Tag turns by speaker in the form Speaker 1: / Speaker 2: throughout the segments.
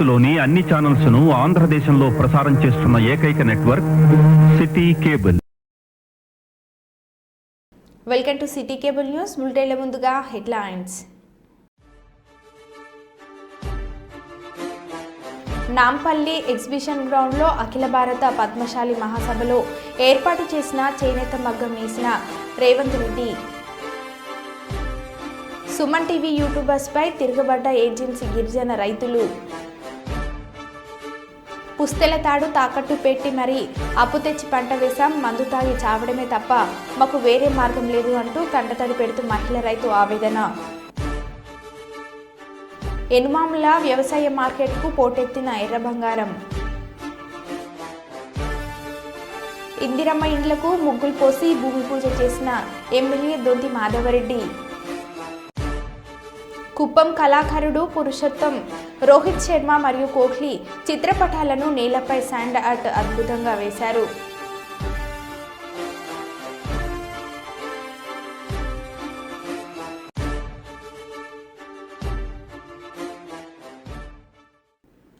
Speaker 1: భారత్లోని అన్ని ఛానల్స్ను ఆంధ్రదేశంలో ప్రసారం చేస్తున్న ఏకైక network city cable.
Speaker 2: Welcome to city cable news. బులెటిన్ల ముందుగా హెడ్లైన్స్. నాంపల్లి ఎగ్జిబిషన్ గ్రౌండ్లో అఖిల భారత పద్మశాలి మహాసభలో ఏర్పాటు చేసిన చేనేత మగ్గం వేసిన రేవంత్ రెడ్డి. సుమన్ టీవీ యూట్యూబర్స్పై తిరగబడ్డ ఏజెన్సీ గిరిజన రైతులు. పుస్తెల తాడు తాకట్టు పెట్టి మరీ అప్పు తెచ్చి పంట వేశాం, మందు తాగి చావడమే తప్ప మాకు వేరే మార్గం లేదు అంటూ కంటతడి పెడుతూ మహిళ రైతు ఆవేదన. ఎనుమాముల వ్యవసాయ మార్కెట్కు పోటెత్తిన ఎర్ర బంగారం. ఇందిరమ్మ ఇండ్లకు ముగ్గులు పోసి భూమి పూజ చేసిన ఎమ్మెల్యే దొంతి మాధవరెడ్డి. కుప్పం కళాకారుడు పురుషోత్తం, రోహిత్ శర్మ మరియు కోహ్లీ చిత్రపటాలను నేలపై శాండ్ ఆర్ట్ అద్భుతంగా వేశారు.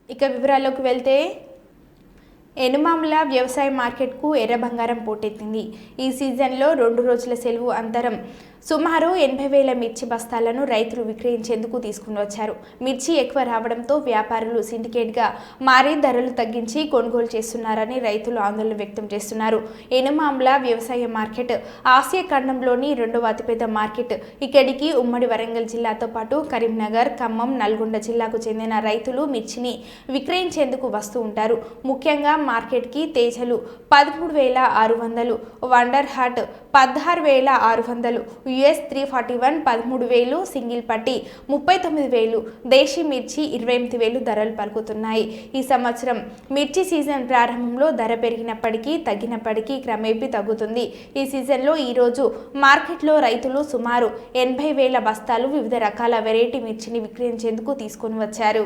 Speaker 2: ఇక వివరాల్లోకి వెళ్తే, ఎనుమాముల వ్యవసాయ మార్కెట్కు ఎర్ర బంగారం పోటెత్తింది. ఈ సీజన్లో 2 రోజుల సెలవు అంతరం సుమారు 80,000 మిర్చి బస్తాలను రైతులు విక్రయించేందుకు తీసుకుని వచ్చారు. మిర్చి ఎక్కువ రావడంతో వ్యాపారులు సిండికేట్గా మారి ధరలు తగ్గించి కొనుగోలు చేస్తున్నారని రైతులు ఆందోళన వ్యక్తం చేస్తున్నారు. ఎనుమాముల వ్యవసాయ మార్కెట్ ఆసియా ఖండంలోని 2వ అతిపెద్ద మార్కెట్. ఇక్కడికి ఉమ్మడి వరంగల్ జిల్లాతో పాటు కరీంనగర్, ఖమ్మం, నల్గొండ జిల్లాకు చెందిన రైతులు మిర్చిని విక్రయించేందుకు వస్తూ ఉంటారు. ముఖ్యంగా మార్కెట్కి తేజలు 13,600, వండర్ హార్ట్ 16,600, US 341 13,000, సింగిల్ పట్టి 39,000, దేశీ మిర్చి 28,000 ధరలు పలుకుతున్నాయి. ఈ సంవత్సరం మిర్చి సీజన్ ప్రారంభంలో ధర పెరిగినప్పటికీ తగ్గినప్పటికీ క్రమేపీ తగ్గుతుంది. ఈ సీజన్లో ఈరోజు మార్కెట్లో రైతులు సుమారు 80,000 బస్తాలు వివిధ రకాల వెరైటీ మిర్చిని విక్రయించేందుకు తీసుకొని వచ్చారు.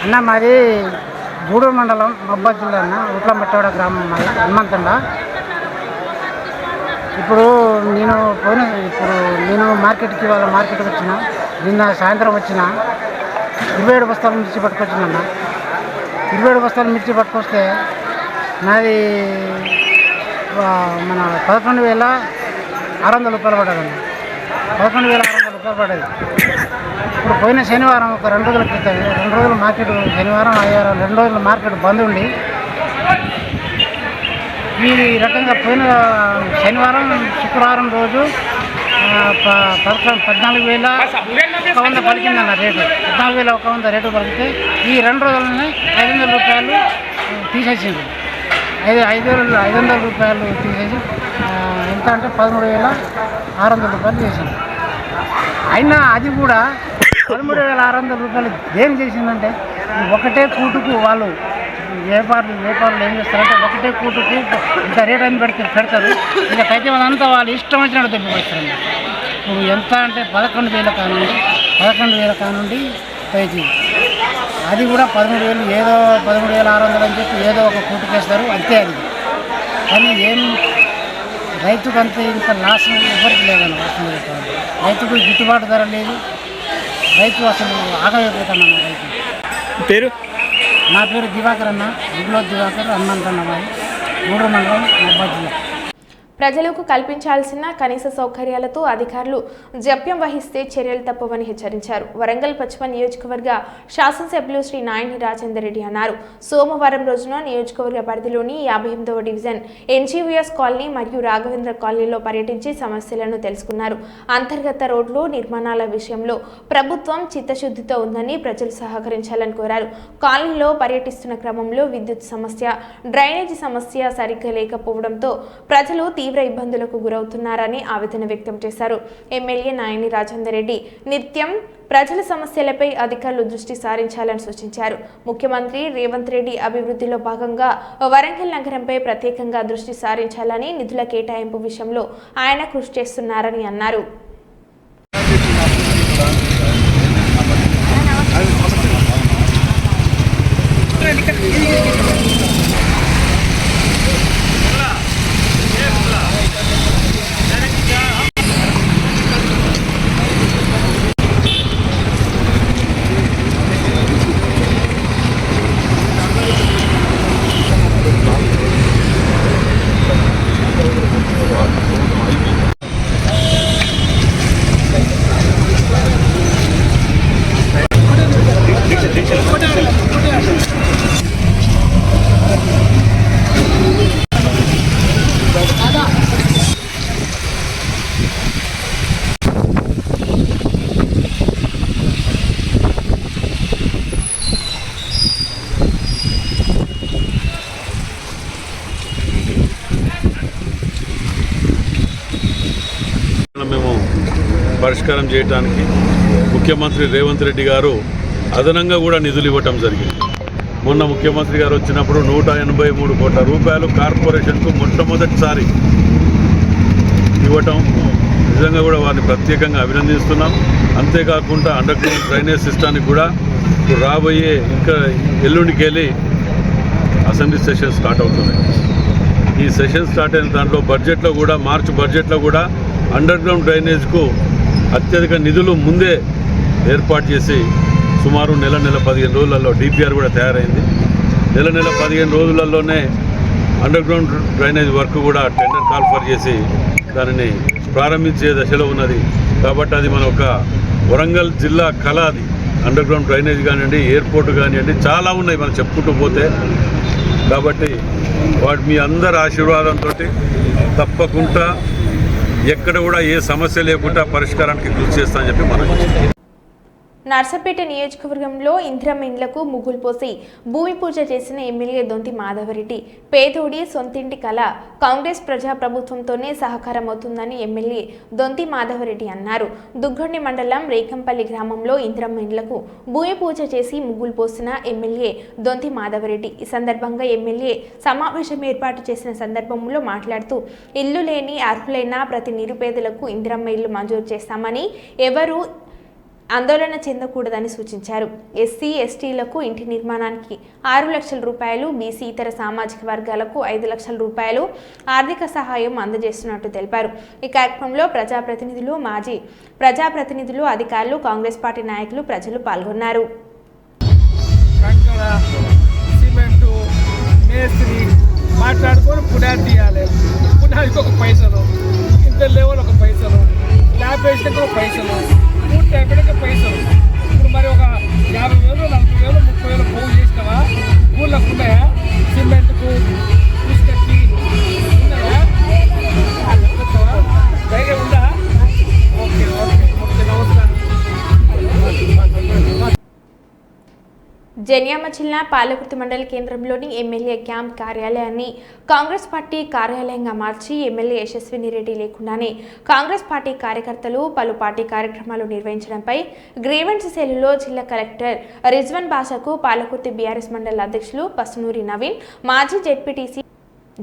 Speaker 3: అన్న మాది గూడూరు మండలం మబ్బాద్ జిల్లా అన్న, ఉట్లంబెట్టవాడ గ్రామం మాది హనుమంతండ. ఇప్పుడు నేను మార్కెట్కి వాళ్ళ మార్కెట్కి వచ్చిన, నిన్న సాయంత్రం వచ్చిన 27 బస్తాల మిర్చి పట్టుకొచ్చిందన్న. 27 బస్తాల మిర్చి పట్టుకొస్తే నాది మన 11,600 రూపాయలు పడ్డదన్న. 11,600 రూపాయలు పడ్డది. ఇప్పుడు పోయిన శనివారం ఒక 2 రోజుల క్రితం, 2 రోజులు మార్కెట్, శనివారం ఆదివారం 2 రోజులు మార్కెట్ బంద్ ఉండి, ఈ రకంగా పోయిన శనివారం శుక్రవారం రోజు 14,100 పలికిందన్న రేటు. 14,100 రేటు పలికితే ఈ 2 రోజులనే 500 రూపాయలు తీసేసింది. 500 రూపాయలు తీసేసి ఎంత అంటే 13,600 రూపాయలు చేసింది. అయినా అది కూడా 13,600 రూపాయలు దేని చేసిందంటే, ఒకటే కూటుకు వాళ్ళు వ్యాపారులు ఏం చేస్తారంటే ఒకటే కూటుకు ఇంత రేట్ అని పెడతారు. ఇక తగ్గినంతా వాళ్ళు ఇష్టం వచ్చినట్టు దెబ్బకొస్తారు. ఇప్పుడు ఎంత అంటే 11,000 కానుండి పైకి, అది కూడా 13,000 ఏదో 13,600 అని చెప్పి ఏదో ఒక కూటుకేస్తారు, అంతే. అది కానీ ఏం రైతుకు అంతే ఇంత లాస్ ఎవరికి లేదన్న. వస్తుంది రైతుకు గిట్టుబాటు ధర లేదు. రైతు అసలు ఆగమైపోతానన్న. రైతు
Speaker 4: పేరు?
Speaker 3: నా పేరు దివాకర్ అన్న, గుగ్లో దివాకర్, హనుమంతన్న మాది, గూడూరు మండలం మబ్బాద్ జిల్లా.
Speaker 2: ప్రజలకు కల్పించాల్సిన కనీస సౌకర్యాలతో అధికారులు జాప్యం వహిస్తే చర్యలు తప్పవని హెచ్చరించారు. వరంగల్ పశ్చిమ నియోజకవర్గ శాసనసభ్యులు శ్రీ నాయని రాజేందర్ రెడ్డి అన్నారు. సోమవారం రోజున నియోజకవర్గ పరిధిలోని 58వ డివిజన్ NGVS కాలనీ మరియు రాఘవేంద్ర కాలనీలో పర్యటించి సమస్యలను తెలుసుకున్నారు. అంతర్గత రోడ్లు నిర్మాణాల విషయంలో ప్రభుత్వం చిత్తశుద్ధితో ఉందని ప్రజలు సహకరించాలని కోరారు. కాలనీలో పర్యటిస్తున్న క్రమంలో విద్యుత్ సమస్య, డ్రైనేజీ సమస్య సరిగ్గా లేకపోవడంతో ప్రజలు తీవ్ర తీవ్ర ఇబ్బందులకు గురవుతున్నారని ఆవేదన వ్యక్తం చేశారు. ఎమ్మెల్యే నాయని రాజేందర్ రెడ్డి నిత్యం ప్రజల సమస్యలపై అధికారులు దృష్టి సారించాలని సూచించారు. ముఖ్యమంత్రి రేవంత్ రెడ్డి అభివృద్ధిలో భాగంగా వరంగల్ నగరంపై ప్రత్యేకంగా దృష్టి సారించాలని, నిధుల కేటాయింపు విషయంలో ఆయన కృషి చేస్తున్నారని అన్నారు.
Speaker 4: మేము పరిష్కారం చేయడానికి ముఖ్యమంత్రి రేవంత్ రెడ్డి గారు అదనంగా కూడా నిధులు ఇవ్వటం జరిగింది. మొన్న ముఖ్యమంత్రి గారు వచ్చినప్పుడు 183 కోట్ల రూపాయలు కార్పొరేషన్కు మొట్టమొదటిసారి ఇవ్వటం నిజంగా కూడా వారిని ప్రత్యేకంగా అభినందిస్తున్నాం. అంతేకాకుండా అండర్ గ్రౌండ్ డ్రైనేజ్ సిస్టానికి కూడా రాబోయే ఇంకా ఎల్లుండికి వెళ్ళి అసెంబ్లీ సెషన్ స్టార్ట్ అవుతున్నాయి. ఈ సెషన్ స్టార్ట్ అయిన దాంట్లో బడ్జెట్లో కూడా మార్చి బడ్జెట్లో కూడా అండర్ గ్రౌండ్ డ్రైనేజ్కు అత్యధిక నిధులు ముందే ఏర్పాటు చేసి సుమారు నెల 15 రోజులలో డిపిఆర్ కూడా తయారైంది. నెల 15 రోజులలోనే అండర్ గ్రౌండ్ డ్రైనేజ్ వర్క్ కూడా టెండర్ కాల్ఫర్ చేసి దానిని ప్రారంభించే దశలో ఉన్నది. కాబట్టి అది మన ఒక వరంగల్ జిల్లా కళ. అది అండర్ గ్రౌండ్ డ్రైనేజ్ కానివ్వండి, ఎయిర్పోర్ట్ కానివ్వండి, చాలా ఉన్నాయి మనం చెప్పుకుంటూ పోతే. కాబట్టి మీ అందరి ఆశీర్వాదంతో తప్పకుండా ఎక్కడ కూడా ఏ సమస్య లేకుండా పరిష్కారానికి కృషి చేస్తానని చెప్పి మనం
Speaker 2: నర్సపేట నియోజకవర్గంలో ఇందిరమ్మ ఇండ్లకు ముగ్గులు పోసి భూమి పూజ చేసిన ఎమ్మెల్యే దొంతి మాధవరెడ్డి పేదోడి సొంతింటి కళ కాంగ్రెస్ ప్రజాప్రభుత్వంతోనే సహకారం అవుతుందని ఎమ్మెల్యే దొంతి మాధవరెడ్డి అన్నారు. దుగ్గొండి మండలం రేకంపల్లి గ్రామంలో ఇందిరమ్మ ఇండ్లకు భూమి పూజ చేసి ముగ్గులు పోసిన ఎమ్మెల్యే దొంతి మాధవరెడ్డి ఈ సందర్భంగా ఎమ్మెల్యే సమావేశం ఏర్పాటు చేసిన సందర్భంలో మాట్లాడుతూ ఇల్లు లేని అర్హులైన ప్రతి నిరుపేదలకు ఇందిరమ్మ ఇల్లు మంజూరు చేస్తామని, ఎవరు ఆందోళన చెందకూడదని సూచించారు. ఎస్సీ ఎస్టీలకు ఇంటి నిర్మాణానికి 6 లక్షల రూపాయలు, బీసీ ఇతర సామాజిక వర్గాలకు 5 లక్షల రూపాయలు ఆర్థిక సహాయం అందజేస్తున్నట్టు తెలిపారు. ఈ కార్యక్రమంలో ప్రజాప్రతినిధులు, మాజీ ప్రజాప్రతినిధులు, అధికారులు, కాంగ్రెస్ పార్టీ నాయకులు, ప్రజలు పాల్గొన్నారు.
Speaker 5: మాట్లాడుకొని పునాది తీయాలి. పునాదికి ఒక పైసలు, ఇంటర్ లెవెల్ ఒక పైసలు, ల్యాబ్ వేసినాక ఒక పైసలు, పూర్తి అయిపోయాక పైసలు. ఇప్పుడు మరి ఒక 50,000, 40,000, 30,000 పోగు చేసినావా? ఊళ్ళకు ఉన్నాయా? సిమెంట్కు తీసుకొచ్చి ఉన్నాయా? ధైర్యం ఉందా? ఓకే ఓకే ఓకే, నమస్కారం.
Speaker 2: జనియామ జిల్లా పాలకుర్తి మండల కేంద్రంలోని ఎమ్మెల్యే క్యాంప్ కార్యాలయాన్ని కాంగ్రెస్ పార్టీ కార్యాలయంగా మార్చి ఎమ్మెల్యే యశస్విని రెడ్డి లేకుండానే కాంగ్రెస్ పార్టీ కార్యకర్తలు పలు పార్టీ కార్యక్రమాలు నిర్వహించడంపై గ్రీవెన్స్ సెల్లులో జిల్లా కలెక్టర్ రిజ్వాన్ బాషాకు పాలకుర్తి బీఆర్ఎస్ మండల అధ్యక్షులు పసునూరి నవీన్, మాజీ జెడ్పీటీసీ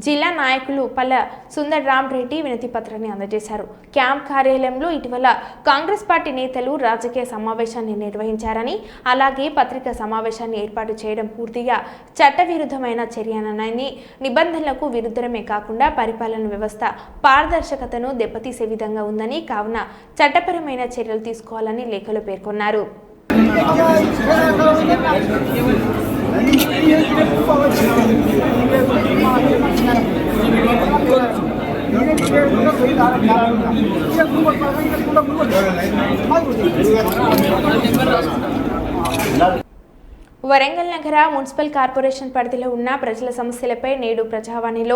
Speaker 2: జిల్లా నాయకులు పల్ల సుందర్ రామ్ రెడ్డి వినతి పత్రాన్ని అందజేశారు. క్యాంప్ కార్యాలయంలో ఇటీవల కాంగ్రెస్ పార్టీ నేతలు రాజకీయ సమావేశాన్ని నిర్వహించారని, అలాగే పత్రికా సమావేశాన్ని ఏర్పాటు చేయడం పూర్తిగా చట్టవిరుద్ధమైన చర్యనని, నిబంధనలకు విరుద్ధమే కాకుండా పరిపాలన వ్యవస్థ పారదర్శకతను దెబ్బతీసే విధంగా ఉందని, కావున చట్టపరమైన చర్యలు తీసుకోవాలని లేఖలో పేర్కొన్నారు. వరంగల్ నగర మున్సిపల్ కార్పొరేషన్ పరిధిలో ఉన్న ప్రజల సమస్యలపై నేడు ప్రజావాణిలో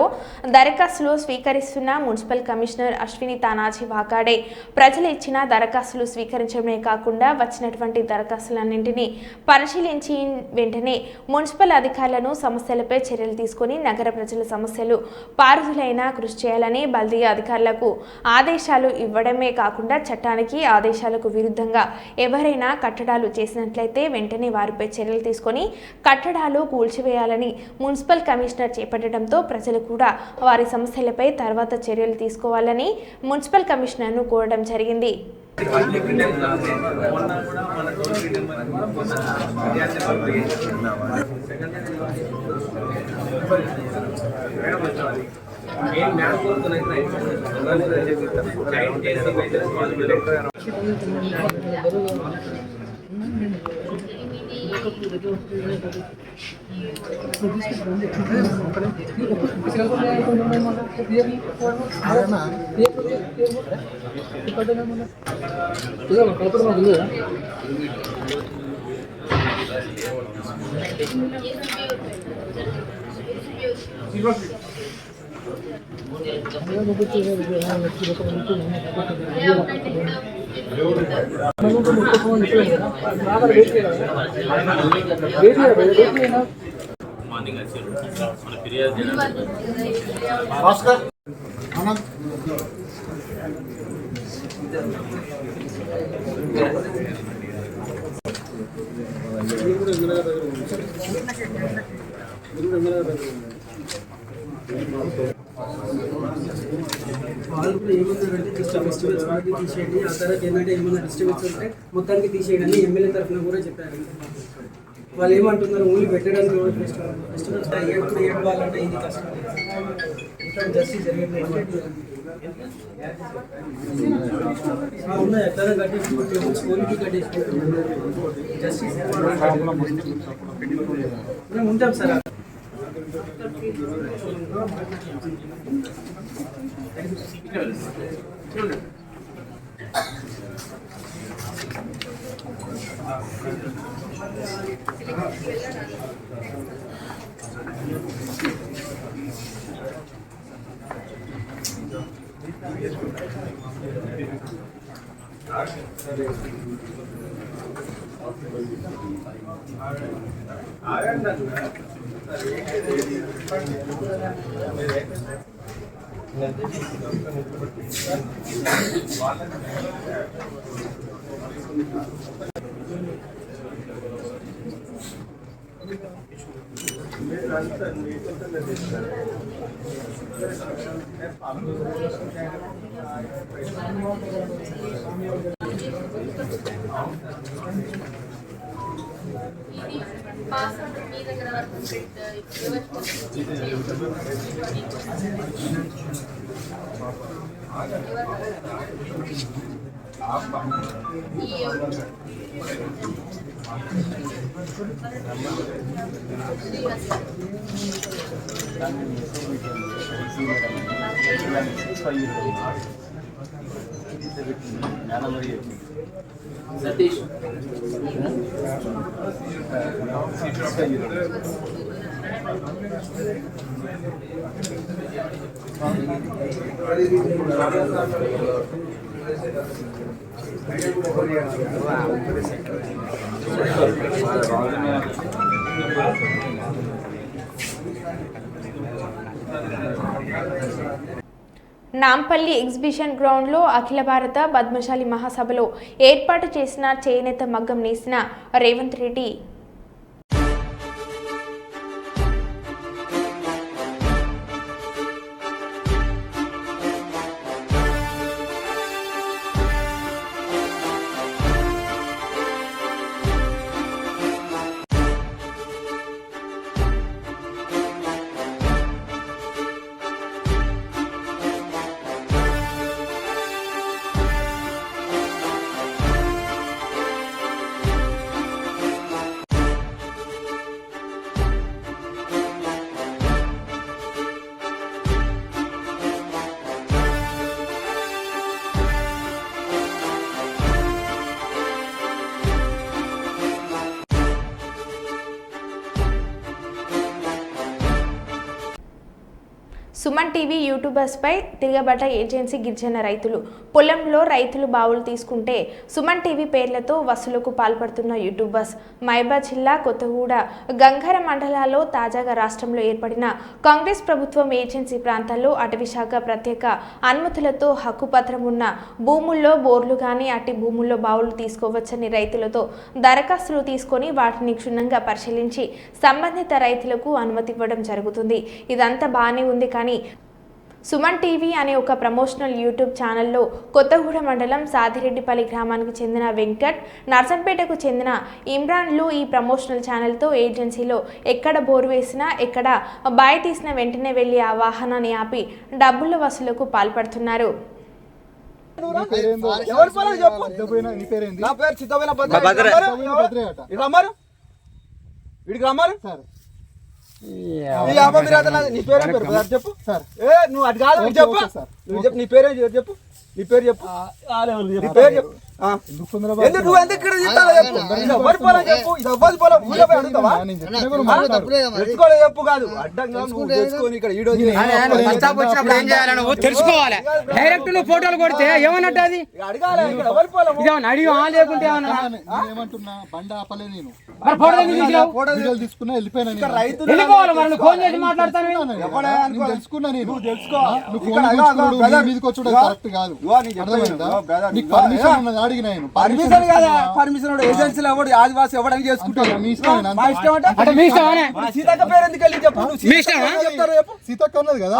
Speaker 2: దరఖాస్తులు స్వీకరిస్తున్న మున్సిపల్ కమిషనర్ అశ్విని తానాజీ వాకాడే ప్రజలు ఇచ్చిన దరఖాస్తులు స్వీకరించడమే కాకుండా వచ్చినటువంటి దరఖాస్తులన్నింటినీ పరిశీలించి వెంటనే మున్సిపల్ అధికారులను సమస్యలపై చర్యలు తీసుకుని నగర ప్రజల సమస్యలు పారుదలైనా కృషి చేయాలని బల్దియా అధికారులకు ఆదేశాలు ఇవ్వడమే కాకుండా చట్టానికి ఆదేశాలకు విరుద్ధంగా ఎవరైనా కట్టడాలు చేసినట్లయితే వెంటనే వారిపై చర్యలు తీసుకొని కట్టడాలు కూల్చివేయాలని మున్సిపల్ కమిషనర్ చేపట్టడంతో ప్రజలు కూడా వారి సమస్యలపై తర్వాత చర్యలు తీసుకోవాలని మున్సిపల్ కమిషనర్ను కోరడం జరిగింది.
Speaker 6: వాళ్ళు కూడా ఏమన్నా అంటే జస్ట్ ఫెస్టివల్స్ వరకు తీసేయండి, ఆ తర్వాత ఏంటంటే ఏమన్నా డిస్టర్బెన్స్ ఉంటే మొత్తానికి తీసేయండి ఎమ్మెల్యే తరఫున కూడా చెప్పారు. వాళ్ళు ఏమంటున్నారు ఓన్లీ పెట్టడానికి ఫెస్టివల్స్ ఎప్పుడు ఏడవాలంటే ఇది కష్టం, జస్టిస్ జరిగేది ఉన్నాయి ఎట్లా కట్టేసి ఓన్కి కట్టేసి జస్టిస్ మేము ఉంటాం సార్.
Speaker 7: సతీష్
Speaker 2: నాంపల్లి ఎగ్జిబిషన్ గ్రౌండ్లో అఖిల భారత పద్మశాలి మహాసభలో ఏర్పాటు చేసిన చేనేత మగ్గం నేసిన రేవంత్ రెడ్డి సుమన్ టీవీ యూట్యూబర్స్పై తిరగబడ్డ ఏజెన్సీ గిరిజన రైతులు. పొలంలో రైతులు బావులు తీసుకుంటే సుమన్ టీవీ పేర్లతో వసూలుకు పాల్పడుతున్న యూట్యూబర్స్. మహబూబాబాద్ జిల్లా కొత్తగూడ గంగార మండలాల్లో తాజాగా రాష్ట్రంలో ఏర్పడిన కాంగ్రెస్ ప్రభుత్వం ఏజెన్సీ ప్రాంతాల్లో అటవీశాఖ ప్రత్యేక అనుమతులతో హక్కుపత్రం ఉన్న భూముల్లో బోర్లు కానీ అట్టి భూముల్లో బావులు తీసుకోవచ్చని రైతులతో దరఖాస్తులు తీసుకొని వాటిని క్షుణ్ణంగా పరిశీలించి సంబంధిత రైతులకు అనుమతి ఇవ్వడం జరుగుతుంది. ఇదంతా బాగానే ఉంది, కానీ సుమన్ టీవీ అనే ఒక ప్రమోషనల్ యూట్యూబ్ ఛానల్లో కొత్తగూడ మండలం సాదిరెడ్డిపల్లి గ్రామానికి చెందిన వెంకట్, నర్సంపేటకు చెందిన ఇమ్రాన్లు ఈ ప్రమోషనల్ ఛానల్తో ఏజెన్సీలో ఎక్కడ బోరు వేసినా, ఎక్కడ బాయ్ తీసిన వెంటనే వెళ్లి ఆ వాహనాన్ని ఆపి డబ్బుల వసూలుకు పాల్పడుతున్నారు.
Speaker 7: చెప్పు నువ్వు అది కాదు చెప్పు నీ పేరే చెప్పు నీ పేరు చెప్పు నీ పేరు చెప్పు నువ్వు ఎందుకు ఇక్కడ ఎవరి పొలం చెప్పు ఇది ఎవరి పొలం తెలుసుకోలే చెప్పు కాదు అడ్డంగా నువ్వు తెలుసుకొని ఇక్కడ
Speaker 3: తెలుసుకోవాలి. డైరెక్ట్ నువ్వు ఫోటోలు కొడితే ఏమన్నట్టు అది
Speaker 7: అడగాలి ఇక్కడ ఎవరి పొలం
Speaker 3: అడిగి లేకుంటే
Speaker 8: ఏమంటున్నా బండ ఆపలే నేను
Speaker 7: తీసుకున్నా
Speaker 3: వెళ్ళిపోవాలి. మరి ఫోన్ చేసి మాట్లాడతాను
Speaker 8: తెలుసుకున్నా నేను మీదకి వచ్చుడు కరెక్ట్ కాదు. పర్మిషన్ అడిగిన
Speaker 7: పర్మిషన్ కదా పర్మిషన్ ఏజెన్సీలో ఎవడు ఆదివాసి ఎవడని చేసుకుంటారు. సీతక్క పేరు ఎందుకు వెళ్ళి చెప్పు చెప్తారు చెప్పు.
Speaker 8: సీతక్క ఉన్నది కదా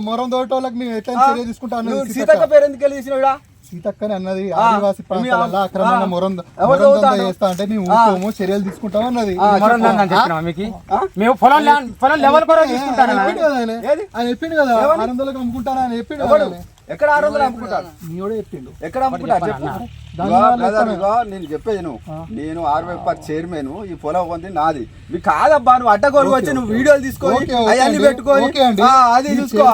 Speaker 8: మొరం తోటోళ్ళకి మేము ఎట్లా చర్య తీసుకుంటాను.
Speaker 7: సీతక్క పేరు ఎందుకు వెళ్ళి తీసినవిడా
Speaker 8: సీతక్కని అన్నది ఆదివాసి ప్రాంతాలలో అక్రమంగా మొరం చేస్తా అంటే మేము ఊరుకోము చర్యలు తీసుకుంటాం అన్నది. ఆయన చెప్పిండు కదా 600లకు అమ్ముకుంటాను ఆయన చెప్పిండు.
Speaker 7: ఎక్కడ 600 అమ్ముకుంటాను
Speaker 8: చెప్పిండు
Speaker 7: ఎక్కడ అమ్ముకుంటారు చెప్పు. నేను చెప్పేది నేను ఆర్వైపర్ చైర్మన్. ఈ పొలం ఉంది నాది. మీకు కాదబ్బా నువ్వు అడ్డగోలు వచ్చి నువ్వు వీడియోలు తీసుకొని అవన్నీ పెట్టుకొని అది చూసుకో.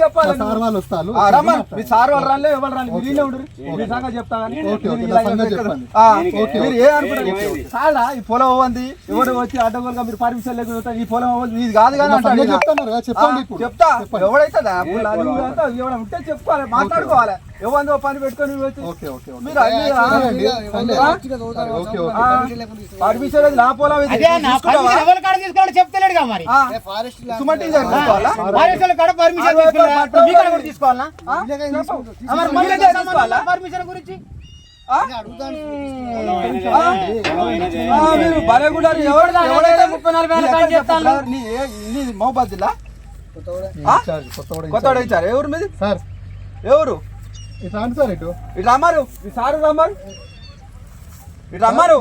Speaker 7: చెప్పాలి సార్ వాళ్ళు రాలే ఎవరు రాలి వీళ్ళే ఉండరు. మీ సంగతి చెప్తా మీరు ఏ అనుకుంటారు చాలా ఈ పొలం ఉంది ఎవరు వచ్చి అడ్డగోలుగా మీరు పర్మిషన్ లేకుండా ఈ పొలం ఇది కాదు కానీ చెప్తా ఎవడైతుందా ఎవడ ఉంటే చెప్పుకోవాలి మాట్లాడుకోవాలి. ఎవరిదో పని పెట్టుకొని పర్మిషన్ నా పొలం
Speaker 3: చెప్తలేడు పర్మిషన్ గురించి
Speaker 7: మహబూబాద్ జిల్లా కొత్తగూడ ఇచ్చారు. ఎవరు మీది
Speaker 8: సార్?
Speaker 7: ఎవరు
Speaker 8: ఇటు సార్ ఇటు
Speaker 7: ఇటు రమ్మారు ఈ సారు రమ్మారు ఇటు రమ్మారు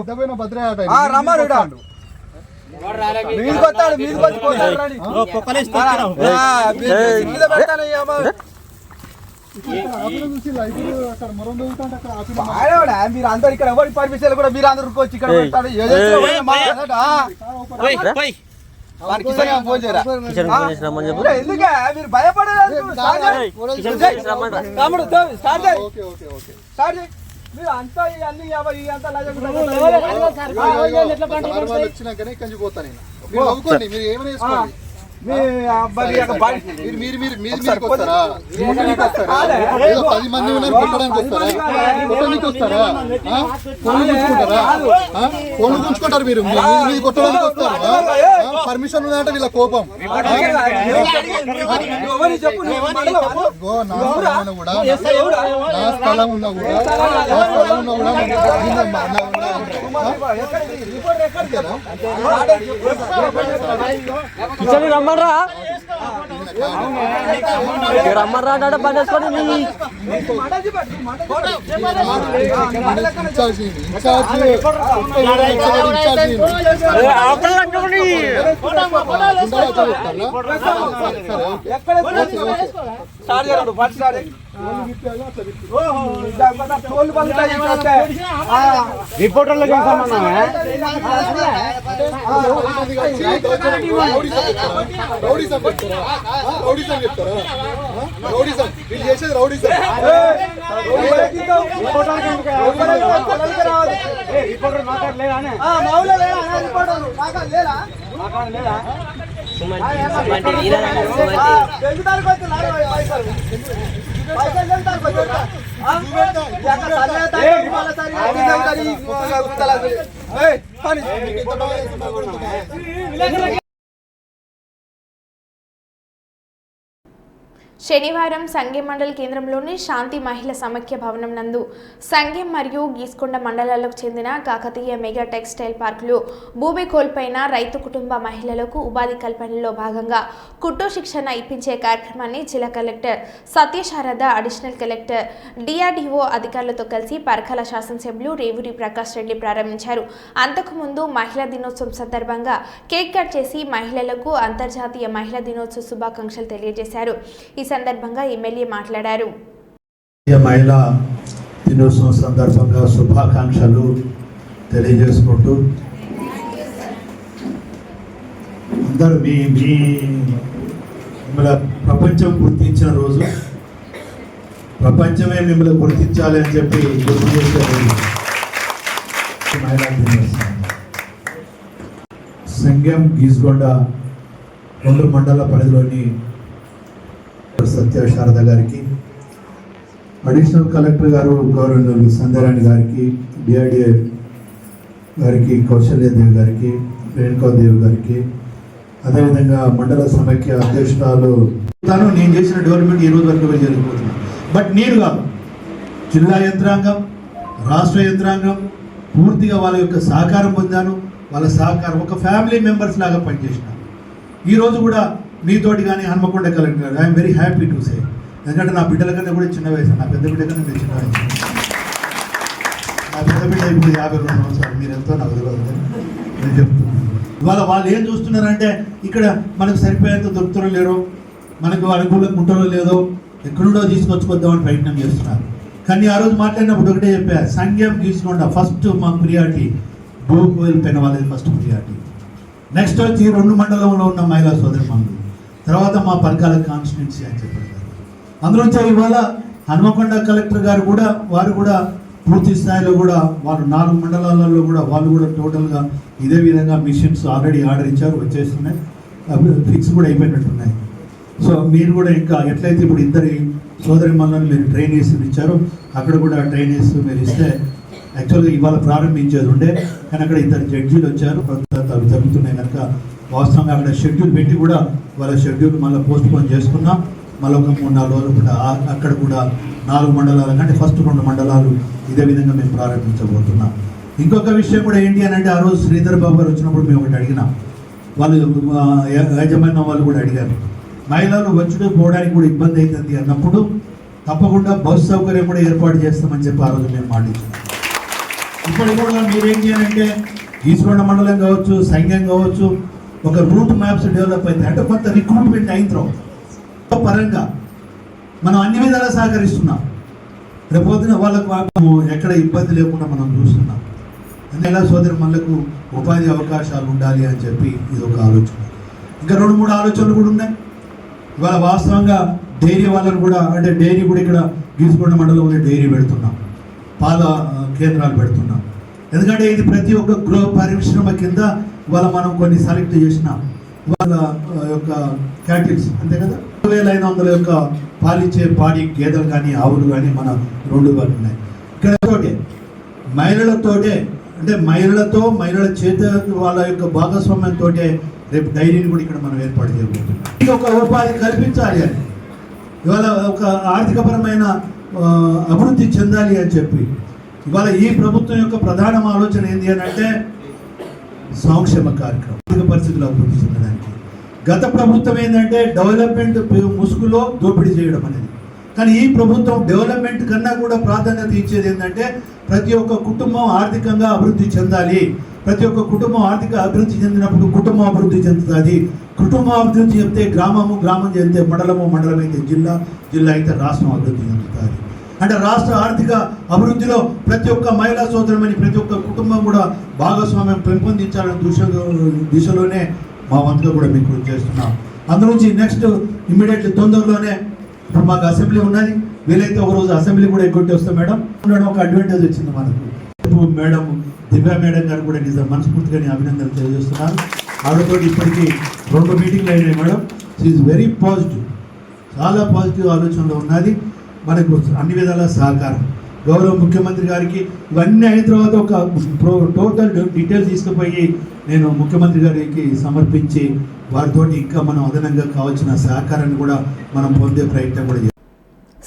Speaker 7: రమ్మారు ఇటు మీదికి వస్తాడు మీదికి వచ్చి మీరు అందరు ఇక్కడ ఎవరి పర్మిషన్ కూడా మీరు అందరు వచ్చి ఇక్కడ పెడతాడు. ఫోన్ చేయరా ఎందుకే మీరు భయపడేది మీరు అంతా అన్ని అంతా
Speaker 8: వచ్చినాకనే కంచిపోతా నేను. మీరు ఏమైనా ఏదో 10 మంది ఉన్నారు కొట్టడానికి వస్తారా? కొట్టడానికి వస్తారా? ఫోన్లు గుంచుకుంటారు మీరు మీది కొట్టడానికి వస్తారా? పర్మిషన్ ఉందంటే వీళ్ళ కోపం. నా స్థలం ఉన్నా కూడా
Speaker 9: రమ్మరా రమ్మరా అంటే పని చేసుకొని
Speaker 3: రిపోర్టర్లకు
Speaker 8: రౌడీ రౌడీజం చెప్తారా? రౌడీజం వీళ్ళు చేసేది రౌడీజం.
Speaker 2: శనివారం సంగెం మండల కేంద్రంలోని శాంతి మహిళా సమైక్య భవనం నందు సంగెం మరియు గీస్కొండ మండలాలకు చెందిన కాకతీయ మెగా టెక్స్టైల్ పార్కులు భూమి కోల్పోయిన రైతు కుటుంబ మహిళలకు ఉపాధి కల్పనలో భాగంగా కుట్టు శిక్షణ ఇప్పించే కార్యక్రమాన్ని జిల్లా collector Satyasarada, additional collector, DRDO అధికారులతో కలిసి పరకాల శాసనసభ్యులు రేవూరి ప్రకాష్ రెడ్డి ప్రారంభించారు. అంతకుముందు మహిళా దినోత్సవం సందర్భంగా కేక్ కట్ చేసి మహిళలకు అంతర్జాతీయ మహిళా దినోత్సవ శుభాకాంక్షలు తెలియజేశారు. ఈ సందర్భంగా ఎమ్మెల్యే మాట్లాడారు.
Speaker 10: మహిళా దినోత్సవం సందర్భంగా శుభాకాంక్షలు తెలియజేసుకుంటూ అందరూ మిమ్మల్ని ప్రపంచం గుర్తించిన రోజు, ప్రపంచమే మిమ్మల్ని గుర్తించాలి అని చెప్పి గుర్తు చేసే రోజు మహిళా దినోత్సవం. సంగెం, గీస్కొండ 2 మండల పరిధిలోని సత్యశారద గారికి, అడిషనల్ కలెక్టర్ గారు గౌరవనీయులు సంధ్యారాణి గారికి, డిఆర్డీఏ గారికి, కౌశల్యదేవి గారికి, రేణుకాదేవి గారికి, అదేవిధంగా మండల సమైక్య అధ్యక్షురాలు నేను చేసిన డెవలప్మెంట్ ఈ రోజు వరకు జరిగిపోతున్నాను. బట్ నేను కాదు, జిల్లా యంత్రాంగం, రాష్ట్ర యంత్రాంగం పూర్తిగా వాళ్ళ యొక్క సహకారం పొందాను. వాళ్ళ సహకారం ఒక ఫ్యామిలీ మెంబర్స్ లాగా పనిచేసినాను. ఈరోజు కూడా మీతోటి కానీ హన్మకొండ కలెక్టర్ గారు I'm very happy to say. ఎందుకంటే నా బిడ్డల కన్నా కూడా చిన్న వయసు, నా పెద్ద బిడ్డ కన్నా నేను చిన్న వయసు. నా పెద్ద బిడ్డ ఇప్పుడు 52 సంవత్సరాలు. మీరు ఎంతో నాకు తెలియదు, నేను చెప్తున్నాను. ఇవాళ వాళ్ళు ఏం చూస్తున్నారంటే ఇక్కడ మనకు సరిపోయేంత దొరుకుతారో లేరో, మనకు అనుకూలంగా ఉంటారో లేదో, ఎక్కడుండో తీసుకొచ్చుకొద్దామని ప్రయత్నం చేస్తున్నారు. కానీ ఆ రోజు మాట్లాడినప్పుడు ఒకటే చెప్పారు, సంఘం గీసుకుండా ఫస్ట్ మా ప్రియారిటీ భూకోయిల్ పెన వాళ్ళది ఫస్ట్ ప్రియారిటీ. నెక్స్ట్ వచ్చి 2 మండలంలో ఉన్న మహిళా సోదరిమణులు, తర్వాత మా పరకాల కాన్స్టిట్యున్సీ అని చెప్పారు. అందులోంచి ఇవాళ హన్మకొండ కలెక్టర్ గారు కూడా వారు కూడా పూర్తి స్థాయిలో కూడా వాళ్ళు 4 మండలాలలో కూడా వాళ్ళు కూడా టోటల్గా ఇదే విధంగా మిషన్స్ ఆల్రెడీ ఆర్డర్ ఇచ్చారు, వచ్చేస్తున్నాయి, ఫిక్స్ కూడా అయిపోయినట్టున్నాయి. సో మీరు కూడా ఇంకా ఎట్లయితే ఇప్పుడు 2 సోదరిమణులను మీరు ట్రైనీస్ ఇచ్చారో అక్కడ కూడా ట్రైనీస్ మీరు ఇస్తే యాక్చువల్గా ఇవాళ ప్రారంభించేది ఉండే, కానీ అక్కడ 2 జడ్జీలు వచ్చారు, అవి జరుగుతున్నాయి కనుక వాస్తవంగా అక్కడ షెడ్యూల్ పెట్టి కూడా వాళ్ళ షెడ్యూల్ మళ్ళీ పోస్ట్ పోన్ చేసుకున్నాం. మళ్ళీ ఒక 3-4 రోజులు కూడా అక్కడ కూడా 4 మండలాల కంటే ఫస్ట్ 2 మండలాలు ఇదే విధంగా మేము ప్రారంభించబోతున్నాం. ఇంకొక విషయం కూడా ఏంటి అని అంటే, ఆ రోజు శ్రీధర్ బాబు గారు వచ్చినప్పుడు మేము ఒకటి అడిగినాం, వాళ్ళు యాజమాన్యం వాళ్ళు కూడా అడిగారు, మహిళలు వచ్చుడు పోవడానికి కూడా ఇబ్బంది అవుతుంది అన్నప్పుడు తప్పకుండా బస్సు సౌకర్యం కూడా ఏర్పాటు చేస్తామని చెప్పి ఆ రోజు మేము మాటించాం. ఇప్పుడు కూడా మీరేం చేయాలంటే గీసుకొండ మండలం కావచ్చు, సంఘం కావచ్చు, ఒక రూట్ మ్యాప్స్ డెవలప్ అవుతాయి. అంటే కొంత రిక్రూట్మెంట్ అయిన తర్వాత పరంగా మనం అన్ని విధాలా సహకరిస్తున్నాం. రేపొద్దున వాళ్ళకు ఎక్కడ ఇబ్బంది లేకుండా మనం చూస్తున్నాం. మహిళా సోదరిమణులకు ఉపాధి అవకాశాలు ఉండాలి అని చెప్పి ఇది ఒక ఆలోచన. ఇంకా 2-3 ఆలోచనలు కూడా ఉన్నాయి. ఇవాళ వాస్తవంగా డైరీ వాళ్ళని కూడా, అంటే డైరీ కూడా ఇక్కడ గీసుకొండ మండలంలో డైరీ పెడుతున్నాం, పాల కేంద్రాలు పెడుతున్నాం. ఎందుకంటే ఇది ప్రతి ఒక్క గృహ పరిశ్రమ కింద ఇవాళ మనం కొన్ని సెలెక్ట్ చేసినాం. వాళ్ళ యొక్క క్యాటిల్స్ అంతే కదా, 2500 యొక్క పాలిచ్చే పాడి గేదెలు కానీ ఆవులు కానీ మన 2 ఉన్నాయి. ఇక్కడ తోటే మహిళలతోటే, అంటే మహిళల చేత వాళ్ళ యొక్క భాగస్వామ్యంతో రేపు డైరీని కూడా ఇక్కడ మనం ఏర్పాటు చేయబోతున్నాం. ఇది ఒక ఉపాధి కల్పించాలి అని, ఇవాళ ఒక ఆర్థికపరమైన అభివృద్ధి చెందాలి అని చెప్పి ఇవాళ ఈ ప్రభుత్వం యొక్క ప్రధాన ఆలోచన ఏంటి అని అంటే సంక్షేమ కార్యక్రమం, ఆర్థిక పరిస్థితులు అభివృద్ధి చెందడానికి. గత ప్రభుత్వం ఏంటంటే డెవలప్మెంట్ ముసుగులో దోపిడీ చేయడం అనేది. కానీ ఈ ప్రభుత్వం డెవలప్మెంట్ కన్నా కూడా ప్రాధాన్యత ఇచ్చేది ఏంటంటే ప్రతి ఒక్క కుటుంబం ఆర్థికంగా అభివృద్ధి చెందాలి. ప్రతి ఒక్క కుటుంబం ఆర్థిక అభివృద్ధి చెందినప్పుడు కుటుంబం అభివృద్ధి చెందుతుంది. కుటుంబం అభివృద్ధి చెందితే గ్రామం చెందితే మండలం అయితే జిల్లా అయితే రాష్ట్రం అభివృద్ధి చెందుతుంది. అంటే రాష్ట్ర ఆర్థిక అభివృద్ధిలో ప్రతి ఒక్క మహిళా సోదరుమని ప్రతి ఒక్క కుటుంబం కూడా భాగస్వామ్యం పెంపొందించాలనే దిశలోనే మా వంతుగా కూడా మీకు చేస్తున్నాం. అందులోంచి నెక్స్ట్ ఇమ్మీడియట్లీ తొందరలోనే ఇప్పుడు మాకు అసెంబ్లీ ఉన్నది, వీలైతే ఒక రోజు అసెంబ్లీ కూడా ఎగ్గొట్టి వస్తాం మేడం. ఉండడం ఒక అడ్వాంటేజ్ వచ్చింది మనకు. ఇప్పుడు మేడం దివ్యా మేడం గారు కూడా నిజం మనస్ఫూర్తిగా నేను అభినందనలు తెలియజేస్తున్నాను. ఆవిడతో ఇప్పటికీ 2 మీటింగ్లు అయినాయి మేడం. షీఈ్ వెరీ పాజిటివ్, చాలా పాజిటివ్ ఆలోచనలో ఉన్నది. మనకు అన్ని విధాల సహకారం. గౌరవ ముఖ్యమంత్రి గారికి ఇవన్నీ అయిన తర్వాత ఒక టోటల్ డీటెయిల్స్ తీసుకుపోయి నేను ముఖ్యమంత్రి గారికి సమర్పించి వారితో ఇంకా మనం అదనంగా కావాల్సిన సహకారాన్ని కూడా మనం పొందే ప్రయత్నం కూడా.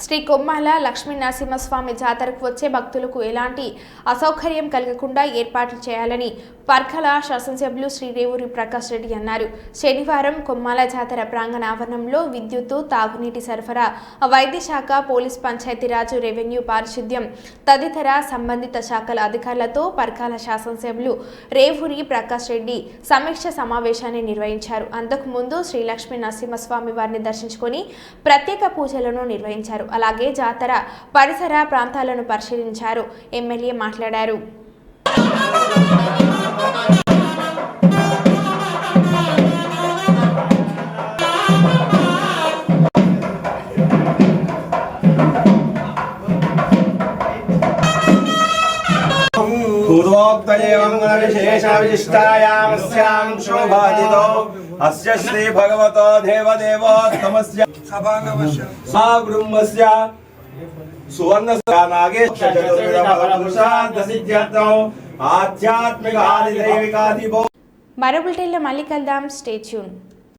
Speaker 2: శ్రీ కొమ్మాల లక్ష్మీ నరసింహస్వామి జాతరకు వచ్చే భక్తులకు ఎలాంటి అసౌకర్యం కలగకుండా ఏర్పాట్లు చేయాలని పర్కల శాసనసభ్యులు శ్రీ రేవూరి ప్రకాష్ రెడ్డి అన్నారు. శనివారం కొమ్మాల జాతర ప్రాంగణ ఆవరణంలో విద్యుత్తు, తాగునీటి సరఫరా, వైద్య శాఖ, పోలీస్, పంచాయతీరాజు, రెవెన్యూ, పారిశుద్ధ్యం తదితర సంబంధిత శాఖల అధికారులతో పర్కాల శాసనసభ్యులు రేవూరి ప్రకాష్ రెడ్డి సమీక్ష సమావేశాన్ని నిర్వహించారు. అంతకుముందు శ్రీ లక్ష్మీ నరసింహస్వామి వారిని దర్శించుకొని ప్రత్యేక పూజలను నిర్వహించారు. అలాగే జాతర పరిసర ప్రాంతాలను పరిశీలించారు. ఎమ్మెల్యే మాట్లాడారు.
Speaker 7: అస్య శ్రీ భగవతో దేవదేవోత్తమస్య సాగృహ్మస్య సువర్ణ ఆధ్యాత్మిక ఆదిదైవికాదిభో.
Speaker 2: మరో బులెటిన్లో మళ్ళీ కలుద్దాం. Stay tune.